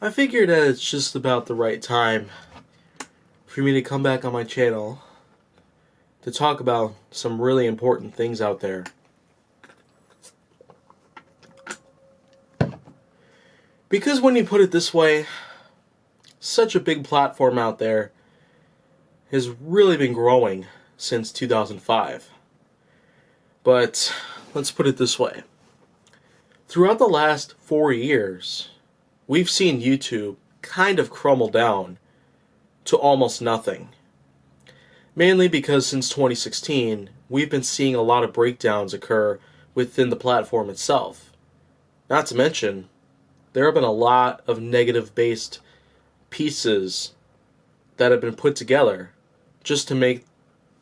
I figured that it's just about the right time for me to come back on my channel to talk about some really important things out there. Because when you put it this way, such a big platform out there has really been growing since 2005. But let's put it this way. Throughout the last 4 years, we've seen YouTube kind of crumble down to almost nothing. Mainly because since 2016, we've been seeing a lot of breakdowns occur within the platform itself. Not to mention, there have been a lot of negative-based pieces that have been put together just to make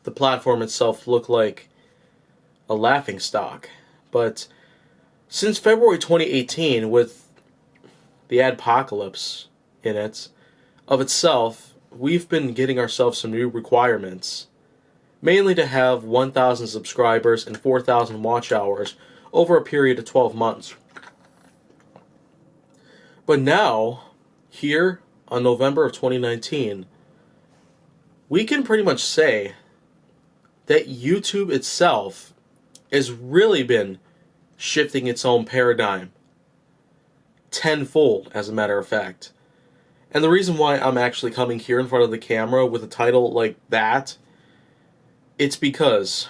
the platform itself look like a laughingstock. But since February 2018, with the adpocalypse in it, of itself, we've been getting ourselves some new requirements. Mainly to have 1,000 subscribers and 4,000 watch hours over a period of 12 months. But now, here on November of 2019, we can pretty much say that YouTube itself has really been shifting its own paradigm. Tenfold, as a matter of fact. And the reason why I'm actually coming here in front of the camera with a title like that, it's because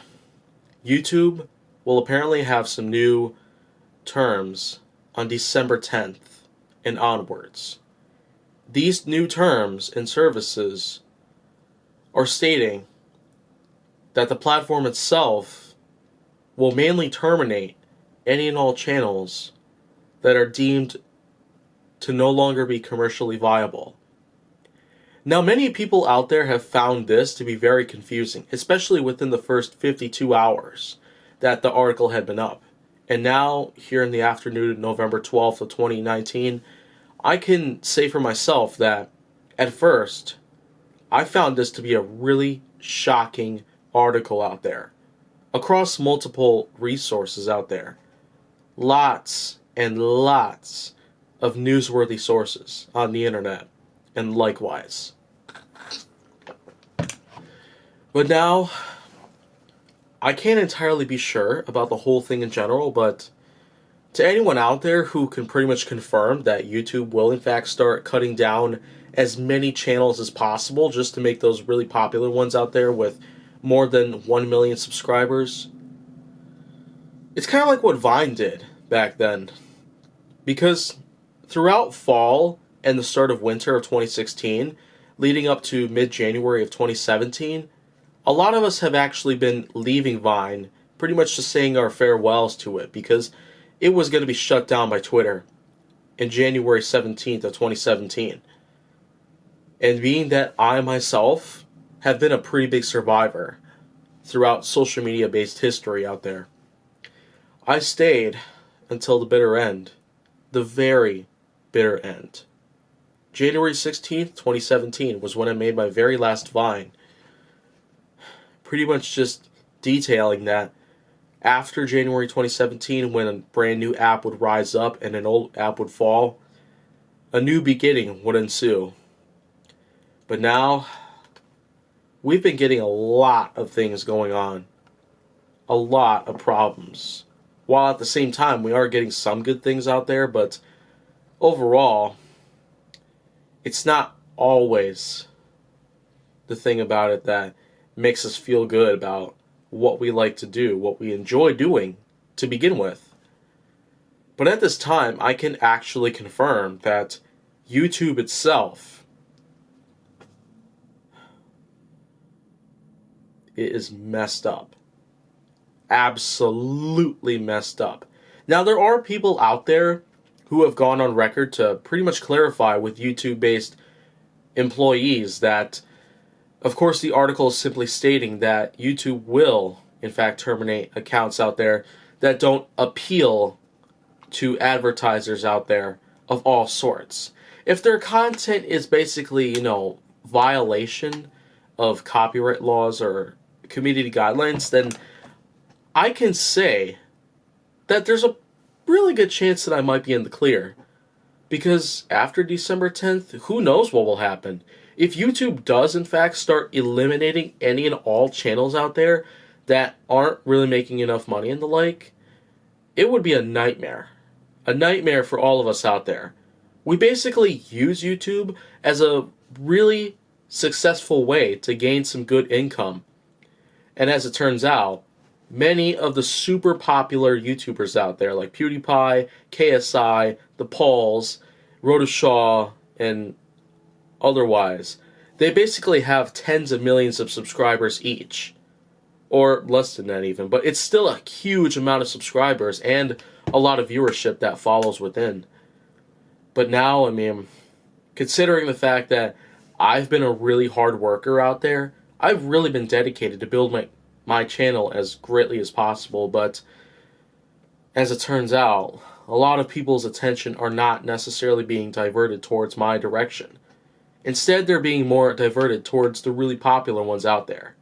YouTube will apparently have some new terms on December 10th and onwards. These new terms and services are stating that the platform itself will mainly terminate any and all channels that are deemed to no longer be commercially viable. Now, many people out there have found this to be very confusing, especially within the first 52 hours that the article had been up. And now, here in the afternoon of November 12th of 2019, I can say for myself that, at first, I found this to be a really shocking article out there. Across multiple resources out there. Lots and lots of newsworthy sources on the internet, and likewise. But now, I can't entirely be sure about the whole thing in general, but to anyone out there who can pretty much confirm that YouTube will in fact start cutting down as many channels as possible just to make those really popular ones out there with more than 1 million subscribers, it's kind of like what Vine did back then. Because throughout fall and the start of winter of 2016, leading up to mid-January of 2017, a lot of us have actually been leaving Vine, pretty much just saying our farewells to it, because it was going to be shut down by Twitter in January 17th of 2017. And being that I myself have been a pretty big survivor throughout social media-based history out there, I stayed until the bitter end. The very bitter end. January 16th, 2017 was when I made my very last Vine. Pretty much just detailing that after January 2017, when a brand new app would rise up and an old app would fall, a new beginning would ensue. But now, we've been getting a lot of things going on. A lot of problems. While at the same time, we are getting some good things out there, but overall, it's not always the thing about it that makes us feel good about what we like to do, what we enjoy doing to begin with. But at this time, I can actually confirm that YouTube itself, it is messed up. Absolutely messed up. Now, there are people out there who have gone on record to pretty much clarify with YouTube-based employees that, of course, the article is simply stating that YouTube will, in fact, terminate accounts out there that don't appeal to advertisers out there of all sorts. If their content is basically, violation of copyright laws or community guidelines, then I can say that there's a really good chance that I might be in the clear. Because after December 10th, who knows what will happen? If YouTube does, in fact, start eliminating any and all channels out there that aren't really making enough money and the like, it would be a nightmare. A nightmare for all of us out there. We basically use YouTube as a really successful way to gain some good income. And as it turns out, many of the super popular YouTubers out there, like PewDiePie, KSI, The Pauls, Rotoshaw, and otherwise, they basically have tens of millions of subscribers each. Or less than that even, but it's still a huge amount of subscribers and a lot of viewership that follows within. But now, I mean, considering the fact that I've been a really hard worker out there, I've really been dedicated to build my channel as greatly as possible, but as it turns out, a lot of people's attention are not necessarily being diverted towards my direction. Instead, they're being more diverted towards the really popular ones out there.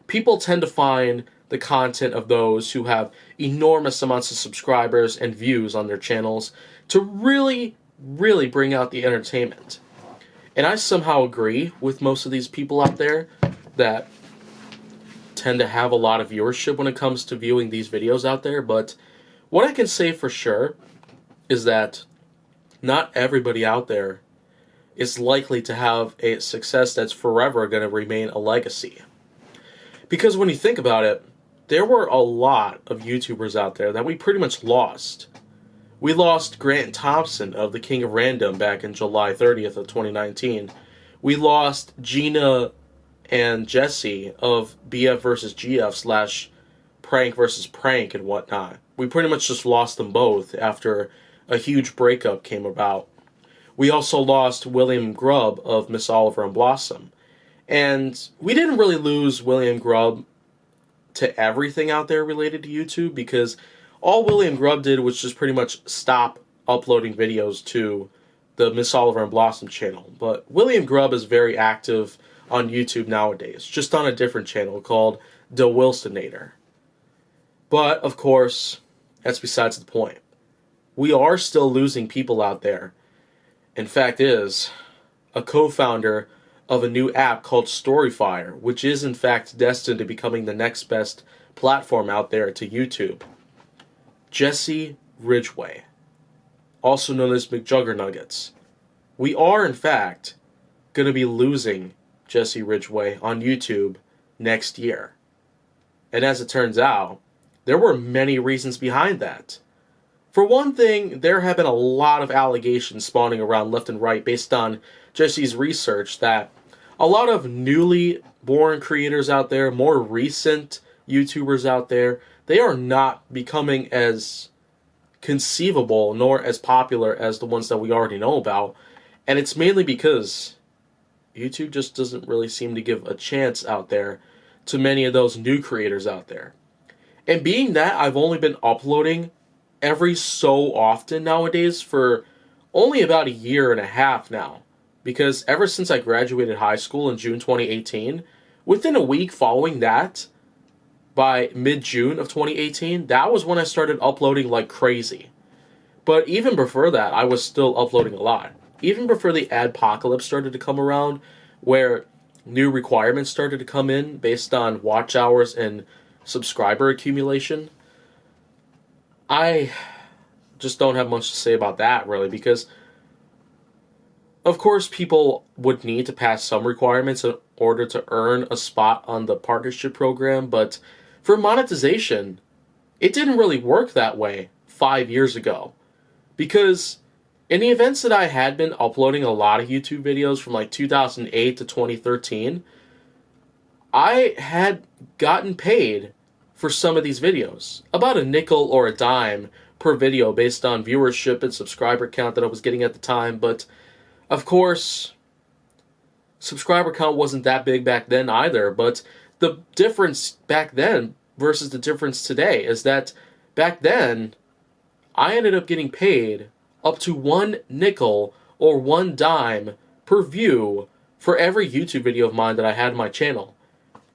People tend to find the content of those who have enormous amounts of subscribers and views on their channels to really bring out the entertainment. And I somehow agree with most of these people out there that tend to have a lot of viewership when it comes to viewing these videos out there, but what I can say for sure is that not everybody out there is likely to have a success that's forever going to remain a legacy. Because when you think about it, there were a lot of YouTubers out there that we pretty much lost. We lost Grant Thompson of the King of Random back in July 30th of 2019. We lost Gina and Jesse of BF vs. GF / Prank vs. Prank and whatnot. We pretty much just lost them both after a huge breakup came about. We also lost William Grubb of Miss Oliver and Blossom. And we didn't really lose William Grubb to everything out there related to YouTube, because all William Grubb did was just pretty much stop uploading videos to the Miss Oliver and Blossom channel. But William Grubb is very active on YouTube nowadays, just on a different channel called The Wilsonator. But, of course, that's besides the point. We are still losing people out there. In fact is, a co-founder of a new app called Storyfire, which is in fact destined to becoming the next best platform out there to YouTube. Jesse Ridgway, also known as McJuggernuggets. We are in fact going to be losing Jesse Ridgway on YouTube next year. And as it turns out, there were many reasons behind that. For one thing, there have been a lot of allegations spawning around left and right based on Jesse's research that a lot of newly born creators out there, more recent YouTubers out there, they are not becoming as conceivable nor as popular as the ones that we already know about. And it's mainly because YouTube just doesn't really seem to give a chance out there to many of those new creators out there. And being that I've only been uploading every so often nowadays for only about a year and a half now, because ever since I graduated high school in June 2018, within a week following that, by mid-June of 2018, that was when I started uploading like crazy. But even before that, I was still uploading a lot. Even before the adpocalypse started to come around, where new requirements started to come in based on watch hours and subscriber accumulation, I just don't have much to say about that, really, because of course people would need to pass some requirements in order to earn a spot on the partnership program, but for monetization, it didn't really work that way 5 years ago. Because in the events that I had been uploading a lot of YouTube videos from like 2008 to 2013, I had gotten paid for some of these videos. About a nickel or a dime per video based on viewership and subscriber count that I was getting at the time. But, of course, subscriber count wasn't that big back then either. But the difference back then versus the difference today is that back then, I ended up getting paid up to 1 nickel or 1 dime per view for every YouTube video of mine that I had on my channel.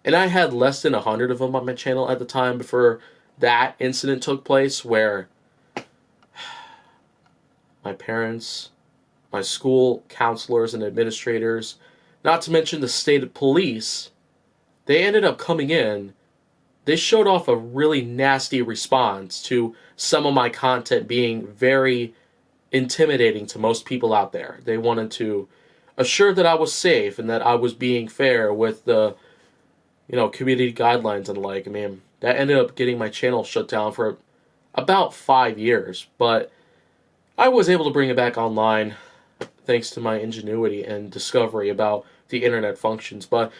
And I had less than 100 of them on my channel at the time before that incident took place, where my parents my school counselors and administrators, not to mention the state police, they ended up coming in. They showed off a really nasty response to some of my content being very intimidating to most people out there. They wanted to assure that I was safe and that I was being fair with the, community guidelines and like. I mean, that ended up getting my channel shut down for about 5 years, but I was able to bring it back online thanks to my ingenuity and discovery about the internet functions. But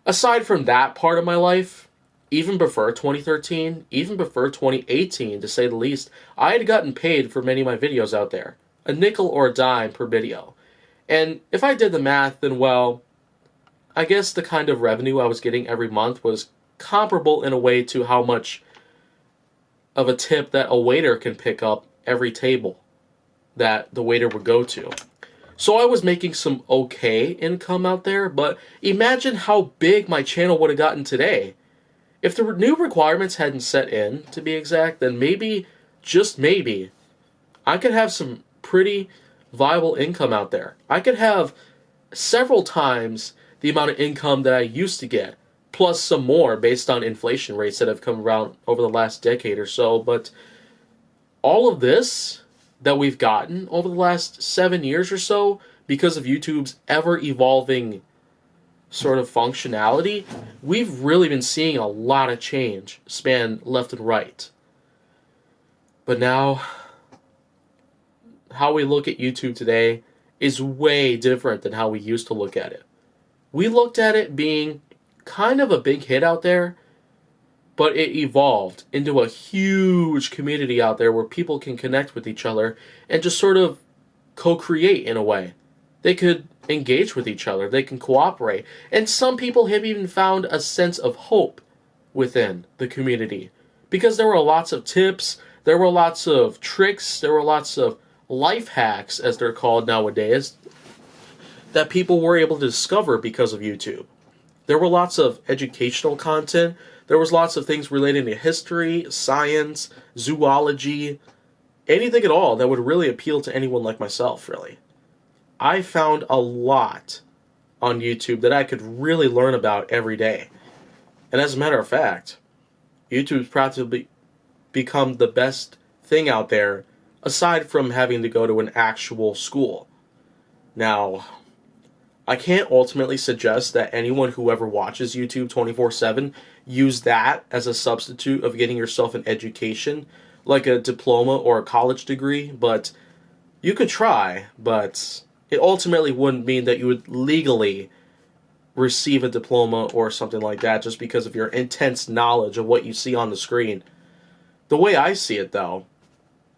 aside from that part of my life, even before 2013, even before 2018, to say the least, I had gotten paid for many of my videos out there. A nickel or a dime per video. And if I did the math, then well, I guess the kind of revenue I was getting every month was comparable in a way to how much of a tip that a waiter can pick up every table that the waiter would go to. So I was making some okay income out there, but imagine how big my channel would have gotten today. If the new requirements hadn't set in, to be exact, then maybe, just maybe, I could have some pretty viable income out there. I could have several times the amount of income that I used to get, plus some more based on inflation rates that have come around over the last decade or so. But all of this that we've gotten over the last 7 years or so, because of YouTube's ever-evolving sort of functionality, we've really been seeing a lot of change span left and right. But now, how we look at YouTube today is way different than how we used to look at it. We looked at it being kind of a big hit out there, but it evolved into a huge community out there where people can connect with each other and just sort of co-create in a way. They could engage with each other, they can cooperate, and some people have even found a sense of hope within the community because there were lots of tips, there were lots of tricks, there were lots of life hacks, as they're called nowadays, that people were able to discover because of YouTube. There were lots of educational content. There was lots of things relating to history, science, zoology, anything at all that would really appeal to anyone like myself, really. I found a lot on YouTube that I could really learn about every day. And as a matter of fact, YouTube's practically become the best thing out there aside from having to go to an actual school. Now, I can't ultimately suggest that anyone who ever watches YouTube 24/7 use that as a substitute of getting yourself an education, like a diploma or a college degree, but you could try, but it ultimately wouldn't mean that you would legally receive a diploma or something like that just because of your intense knowledge of what you see on the screen. The way I see it, though,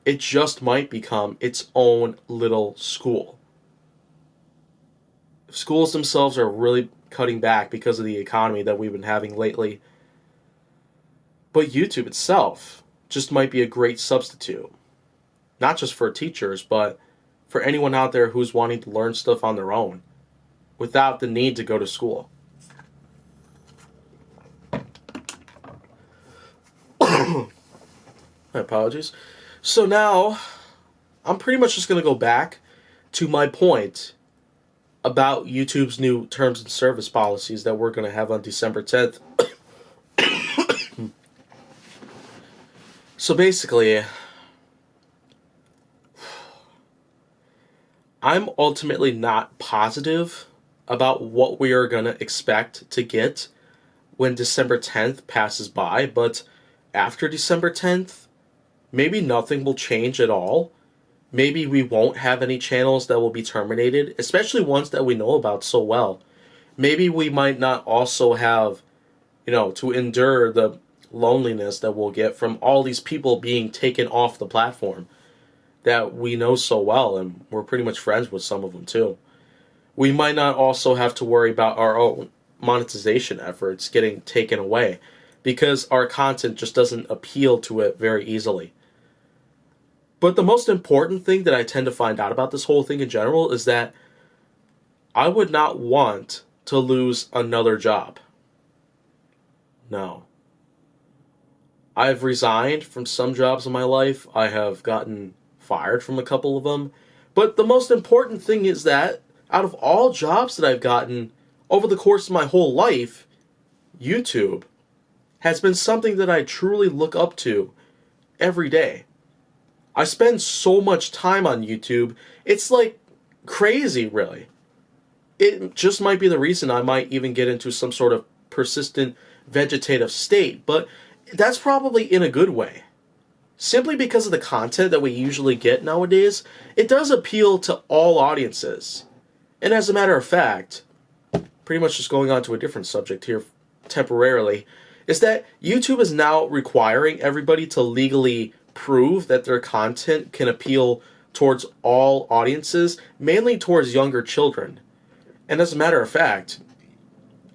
it just might become its own little school. Schools themselves are really cutting back because of the economy that we've been having lately. But YouTube itself just might be a great substitute. Not just for teachers, but for anyone out there who's wanting to learn stuff on their own without the need to go to school. My apologies. So now, I'm pretty much just going to go back to my point about YouTube's new terms and service policies that we're going to have on December 10th. So basically, I'm ultimately not positive about what we are going to expect to get when December 10th passes by, but after December 10th, maybe nothing will change at all. Maybe we won't have any channels that will be terminated, especially ones that we know about so well. Maybe we might not also have, to endure the loneliness that we'll get from all these people being taken off the platform that we know so well, and we're pretty much friends with some of them too. We might not also have to worry about our own monetization efforts getting taken away because our content just doesn't appeal to it very easily. But the most important thing that I tend to find out about this whole thing in general is that I would not want to lose another job. No. I've resigned from some jobs in my life. I have gotten fired from a couple of them. But the most important thing is that out of all jobs that I've gotten over the course of my whole life, YouTube has been something that I truly look up to every day. I spend so much time on YouTube, it's like crazy, really. It just might be the reason I might even get into some sort of persistent vegetative state, but that's probably in a good way. Simply because of the content that we usually get nowadays, it does appeal to all audiences. And as a matter of fact, pretty much just going on to a different subject here temporarily, is that YouTube is now requiring everybody to legally prove that their content can appeal towards all audiences, mainly towards younger children. And as a matter of fact,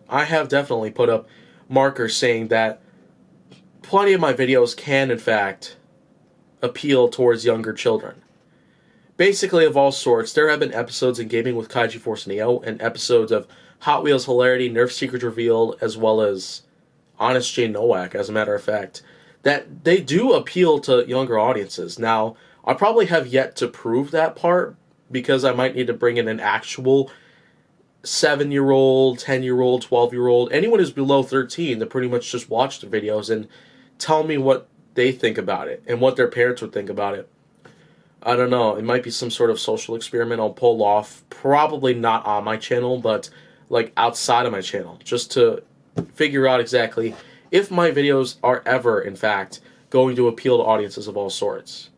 I have definitely put up markers saying that plenty of my videos can, in fact, appeal towards younger children. Basically, of all sorts, there have been episodes in Gaming with Kaiji Force Neo and episodes of Hot Wheels Hilarity, Nerf Secrets Revealed, as well as Honest Jane Nowak, as a matter of fact, that they do appeal to younger audiences. Now, I probably have yet to prove that part because I might need to bring in an actual 7-year-old, 10-year-old, 12-year-old, anyone who's below 13 to pretty much just watch the videos and tell me what they think about it and what their parents would think about it. I don't know. It might be some sort of social experiment I'll pull off. Probably not on my channel, but like outside of my channel, just to figure out exactly if my videos are ever, in fact, going to appeal to audiences of all sorts.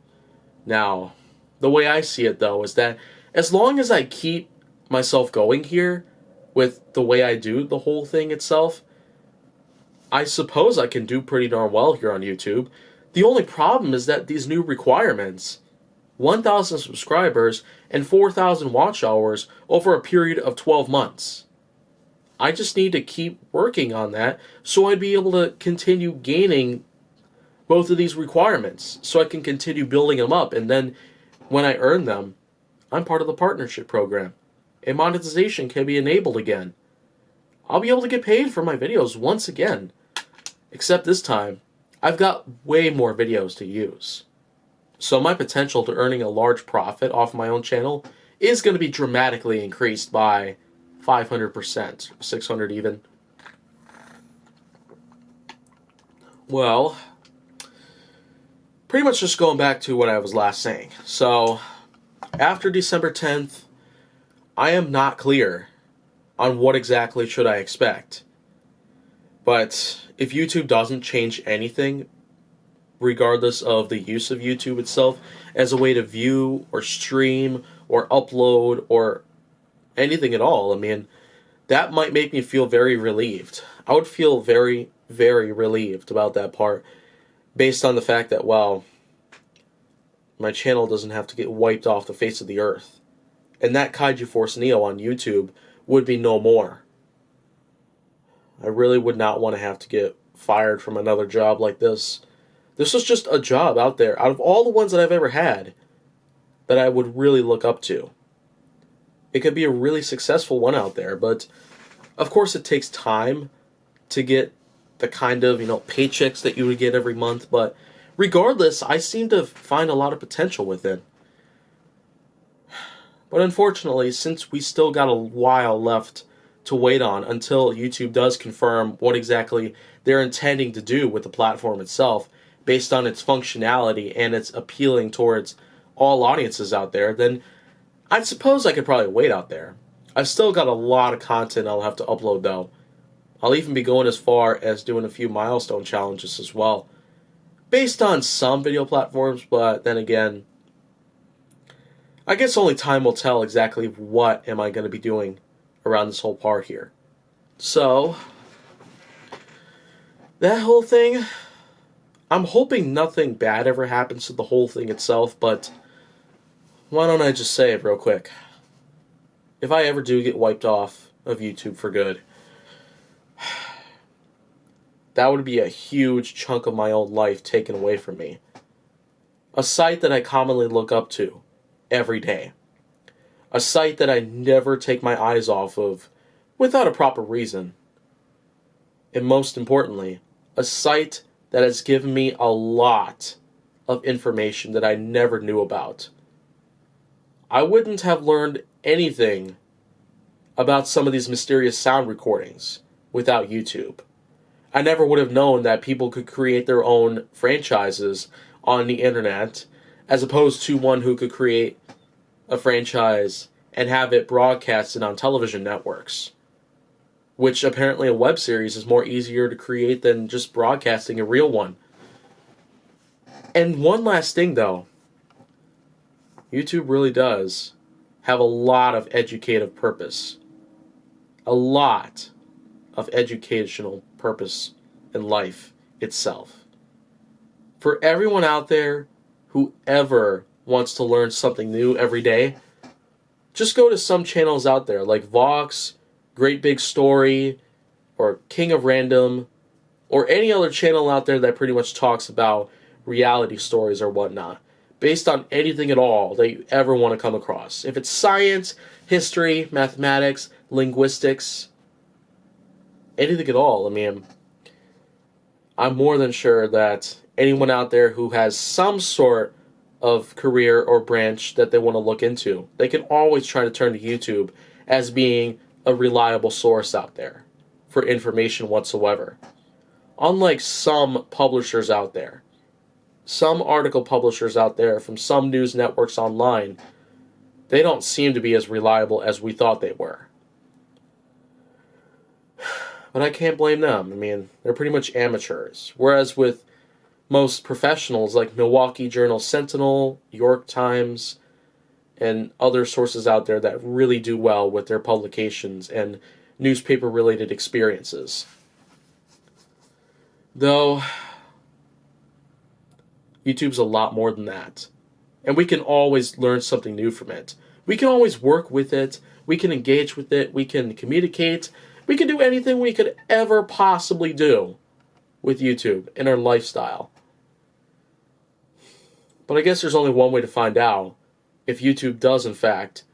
Now, the way I see it, though, is that as long as I keep myself going here with the way I do the whole thing itself, I suppose I can do pretty darn well here on YouTube. The only problem is that these new requirements, 1,000 subscribers and 4,000 watch hours over a period of 12 months. I just need to keep working on that so I'd be able to continue gaining both of these requirements so I can continue building them up, and then when I earn them, I'm part of the partnership program and monetization can be enabled again. I'll be able to get paid for my videos once again, except this time I've got way more videos to use. So my potential to earning a large profit off my own channel is going to be dramatically increased by 500%, 600 even. Well, pretty much just going back to what I was last saying. So, after December 10th, I am not clear on what exactly should I expect. But if YouTube doesn't change anything, regardless of the use of YouTube itself as a way to view or stream or upload or anything at all, I mean, that might make me feel very relieved. I would feel very, very relieved about that part based on the fact that, well, my channel doesn't have to get wiped off the face of the earth. And that Kaiju Force Neo on YouTube would be no more. I really would not want to have to get fired from another job like this. This was just a job out there, out of all the ones that I've ever had, that I would really look up to. It could be a really successful one out there, but of course it takes time to get the kind of, paychecks that you would get every month, but regardless, I seem to find a lot of potential within. But unfortunately, since we still got a while left to wait on until YouTube does confirm what exactly they're intending to do with the platform itself, based on its functionality and its appealing towards all audiences out there, then I suppose I could probably wait out there. I've still got a lot of content I'll have to upload, though. I'll even be going as far as doing a few milestone challenges as well, based on some video platforms, but then again, I guess only time will tell exactly what am I going to be doing around this whole part here. So, that whole thing, I'm hoping nothing bad ever happens to the whole thing itself, but why don't I just say it real quick? If I ever do get wiped off of YouTube for good, that would be a huge chunk of my own life taken away from me. A site that I commonly look up to every day. A site that I never take my eyes off of without a proper reason. And most importantly, a site that has given me a lot of information that I never knew about. I wouldn't have learned anything about some of these mysterious sound recordings without YouTube. I never would have known that people could create their own franchises on the internet, as opposed to one who could create a franchise and have it broadcasted on television networks. Which apparently a web series is more easier to create than just broadcasting a real one. And one last thing though, YouTube really does have a lot of educative purpose. A lot of educational purpose in life itself. For everyone out there who ever wants to learn something new every day, just go to some channels out there like Vox, Great Big Story, or King of Random, or any other channel out there that pretty much talks about reality stories or whatnot, based on anything at all that you ever want to come across. If it's science, history, mathematics, linguistics, anything at all, I mean, I'm more than sure that anyone out there who has some sort of career or branch that they want to look into, they can always try to turn to YouTube as being a reliable source out there for information whatsoever. Unlike some publishers out there, some article publishers out there from some news networks online, they don't seem to be as reliable as we thought they were. But I can't blame them. I mean, they're pretty much amateurs. Whereas with most professionals like Milwaukee Journal Sentinel, York Times, and other sources out there that really do well with their publications and newspaper-related experiences. Though, YouTube's a lot more than that. And we can always learn something new from it. We can always work with it. We can engage with it. We can communicate. We can do anything we could ever possibly do with YouTube in our lifestyle. But I guess there's only one way to find out if YouTube does, in fact,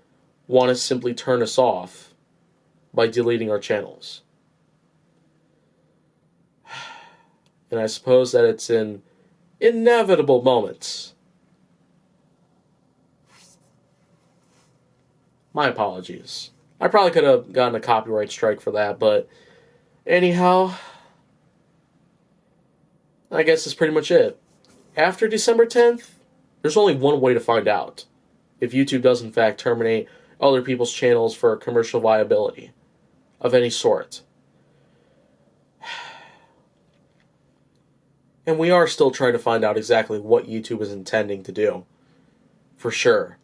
want to simply turn us off by deleting our channels. And I suppose that it's in inevitable moments. My apologies. I probably could have gotten a copyright strike for that, but anyhow, I guess that's pretty much it. After December 10th, there's only one way to find out if YouTube does in fact terminate other people's channels for commercial viability of any sort. And we are still trying to find out exactly what YouTube is intending to do, for sure,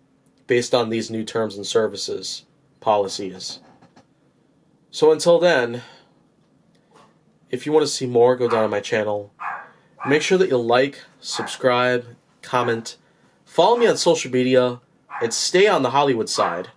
based on these new terms and services policies. So until then, if you want to see more, go down to my channel. Make sure that you like, subscribe, comment, follow me on social media, and stay on the Hollywood side.